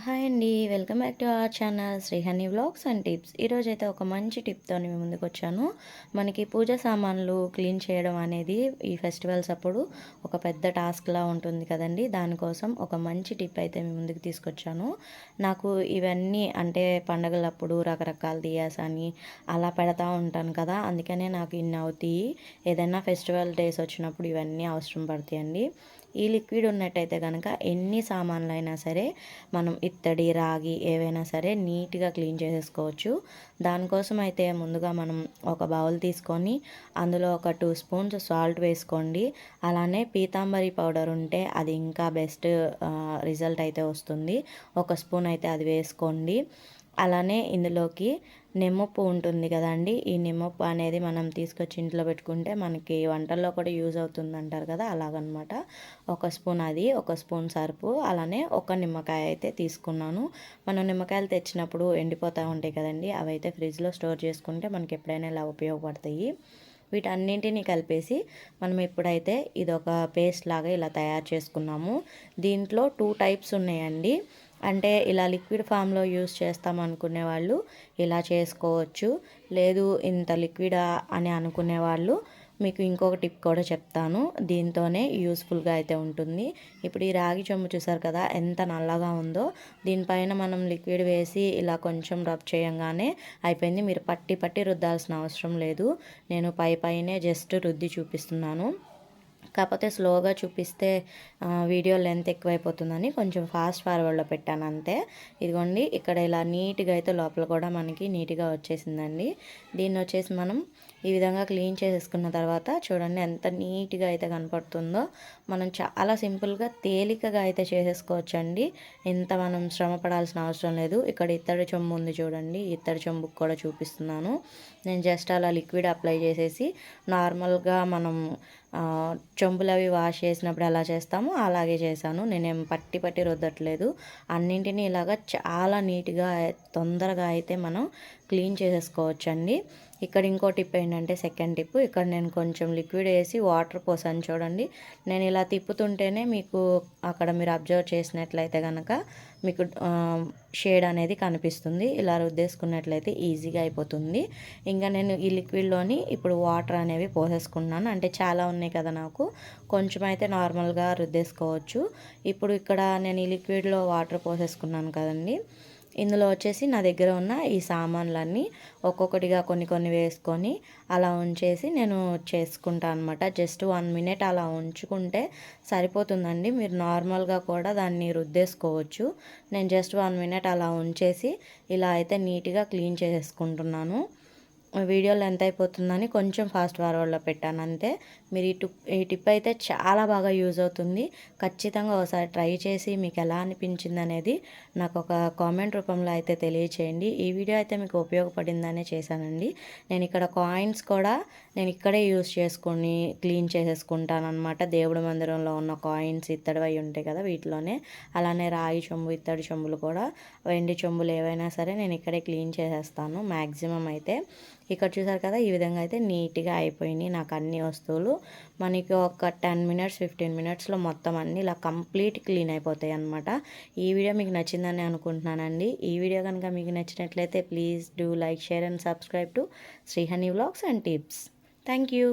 Hi అండి. Welcome back to our channel Srihani vlogs and tips. ఈరోజైతే ఒక మంచి టిప్తో మీ ముందుకు వచ్చాను. మనకి పూజ సామాన్లు క్లీన్ చేయడం అనేది ఈ ఫెస్టివల్స్ అప్పుడు ఒక పెద్ద టాస్క్లా ఉంటుంది కదండి. దానికోసం ఒక మంచి టిప్ అయితే మీ ముందుకు తీసుకొచ్చాను. నాకు ఇవన్నీ అంటే పండగలప్పుడు రకరకాల దియాస్ అని అలా పెడతా ఉంటాను కదా, అందుకనే నాకు ఇన్ని అవుతాయి. ఏదైనా ఫెస్టివల్ డేస్ వచ్చినప్పుడు ఇవన్నీ అవసరం పడతాయండి. ఈ లిక్విడ్ ఉన్నట్టయితే కనుక ఎన్ని సామాన్లు అయినా సరే మనం ఇత్తడి రాగి ఏవైనా సరే నీట్గా క్లీన్ చేసేసుకోవచ్చు. దానికోసం అయితే ముందుగా మనం ఒక బౌల్ తీసుకొని అందులో ఒక 2 స్పూన్స్ సాల్ట్ వేసుకోండి. అలానే పీతాంబరి పౌడర్ ఉంటే అది ఇంకా బెస్ట్ రిజల్ట్ అయితే వస్తుంది. ఒక స్పూన్ అయితే అది వేసుకోండి. అలానే ఇందులోకి నిమ్మప్పు ఉంటుంది కదండి. ఈ నిమ్మప్పు అనేది మనం తీసుకొచ్చి ఇంట్లో పెట్టుకుంటే మనకి వంటల్లో కూడా యూజ్ అవుతుంది అంటారు కదా, అలాగనమాట. ఒక స్పూన్ అది, ఒక స్పూన్ సరుపు, అలానే ఒక నిమ్మకాయ అయితే తీసుకున్నాను. మనం నిమ్మకాయలు తెచ్చినప్పుడు ఎండిపోతూ ఉంటాయి కదండి, అవి అయితే ఫ్రిడ్జ్లో స్టోర్ చేసుకుంటే మనకి ఎప్పుడైనా ఇలా ఉపయోగపడతాయి. వీటన్నింటినీ కలిపేసి మనం ఇప్పుడైతే ఇదొక పేస్ట్ లాగా ఇలా తయారు చేసుకున్నాము. దీంట్లో 2 టైప్స్ ఉన్నాయండి. అంటే ఇలా లిక్విడ్ ఫామ్లో యూస్ చేస్తాం అనుకునే వాళ్ళు ఇలా చేసుకోవచ్చు. లేదు ఇంత లిక్విడా అని అనుకునే వాళ్ళు మీకు ఇంకొక టిప్ కూడా చెప్తాను. దీంతోనే యూస్ఫుల్గా అయితే ఉంటుంది. ఇప్పుడు ఈ రాగి చెంబు చూసారు కదా ఎంత నల్లగా ఉందో, దీనిపైన మనం లిక్విడ్ వేసి ఇలా కొంచెం రబ్ చేయంగానే అయిపోయింది. మీరు పట్టి పట్టి రుద్దాల్సిన అవసరం లేదు. నేను పైనే జస్ట్ రుద్ది చూపిస్తున్నాను. కాకపోతే స్లోగా చూపిస్తే వీడియో లెంత్ ఎక్కువైపోతుందని కొంచెం ఫాస్ట్ ఫార్వర్డ్లో పెట్టాను అంతే. ఇదిగోండి ఇక్కడ ఇలా నీట్గా అయితే లోపల కూడా మనకి నీట్గా వచ్చేసిందండి. దీన్ని వచ్చేసి మనం ఈ విధంగా క్లీన్ చేసేసుకున్న తర్వాత చూడండి ఎంత నీట్గా అయితే కనపడుతుందో. మనం చాలా సింపుల్గా తేలికగా అయితే చేసేసుకోవచ్చండి. ఇంత మనం శ్రమ పడాల్సిన అవసరం లేదు. ఇక్కడ ఇత్తడి చెంబు ఉంది చూడండి, ఇత్తడి చెంబుకి కూడా చూపిస్తున్నాను. నేను జస్ట్ అలా లిక్విడ్ అప్లై చేసేసి నార్మల్గా మనం చెంబులు అవి వాష్ చేసినప్పుడు ఎలా చేస్తామో అలాగే చేశాను. నేనేం పట్టి పట్టి రుద్దట్లేదు. అన్నింటినీ ఇలాగా చాలా నీట్గా తొందరగా అయితే మనం క్లీన్ చేసేసుకోవచ్చండి. ఇక్కడ ఇంకో టిప్ ఏంటంటే సెకండ్ టిప్, ఇక్కడ నేను కొంచెం లిక్విడ్ వేసి వాటర్ పోసాను చూడండి. నేను ఇలా తిప్పుతుంటేనే మీకు అక్కడ మీరు అబ్జర్వ్ చేసినట్లయితే కనుక మీకు షేడ్ అనేది కనిపిస్తుంది. ఇలా రుద్దేసుకున్నట్లయితే ఈజీగా అయిపోతుంది. ఇంకా నేను ఈ లిక్విడ్లోని ఇప్పుడు వాటర్ అనేవి పోసేసుకున్నాను. అంటే చాలా ఉన్నాయి కదా, నాకు కొంచెం అయితే నార్మల్గా రుద్దేసుకోవచ్చు. ఇప్పుడు ఇక్కడ నేను ఈ లిక్విడ్లో వాటర్ పోసేసుకున్నాను కదండి. ఇందులో వచ్చేసి నా దగ్గర ఉన్న ఈ సామాన్లన్నీ ఒక్కొక్కటిగా కొన్ని కొన్ని వేసుకొని అలా ఉంచేసి నేను చేసుకుంటాను అనమాట. జస్ట్ 1 మినిట్ అలా ఉంచుకుంటే సరిపోతుందండి. మీరు నార్మల్గా కూడా దాన్ని రుద్దేసుకోవచ్చు. నేను జస్ట్ 1 మినిట్ అలా ఉంచేసి ఇలా అయితే నీట్గా క్లీన్ చేసేసుకుంటున్నాను. వీడియోలో ఎంత అయిపోతుందని కొంచెం ఫాస్ట్ ఫార్వర్డ్లో పెట్టాను అంతే. మీరు ఈ టిప్ అయితే చాలా బాగా యూజ్ అవుతుంది. ఖచ్చితంగా ఒకసారి ట్రై చేసి మీకు ఎలా అనిపించింది అనేది నాకు ఒక కామెంట్ రూపంలో అయితే తెలియచేయండి. ఈ వీడియో అయితే మీకు ఉపయోగపడిందనే చేశానండి. నేను ఇక్కడ కాయిన్స్ కూడా నేను ఇక్కడే యూజ్ చేసుకొని క్లీన్ చేసేసుకుంటాను అనమాట. దేవుడి మందిరంలో ఉన్న కాయిన్స్ ఇత్తడివి ఉంటాయి కదా, వీటిలోనే. అలానే రాగి చెంబు, ఇత్తడి చెంబులు కూడా, వెండి చెంబులు ఏవైనా సరే నేను ఇక్కడే క్లీన్ చేసేస్తాను మ్యాక్సిమం అయితే. ఇక్కడ చూసారు కదా ఈ విధంగా అయితే నీట్గా అయిపోయినాయి నాకు అన్ని వస్తువులు. మనకి ఒక 10 మినిట్స్ 15 మినిట్స్లో మొత్తం అన్నీ ఇలా కంప్లీట్ క్లీన్ అయిపోతాయి అనమాట. ఈ వీడియో మీకు నచ్చిందని అనుకుంటున్నానండి. ఈ వీడియో కనుక మీకు నచ్చినట్లయితే please do like, share and subscribe to Srihani vlogs and tips. Thank you.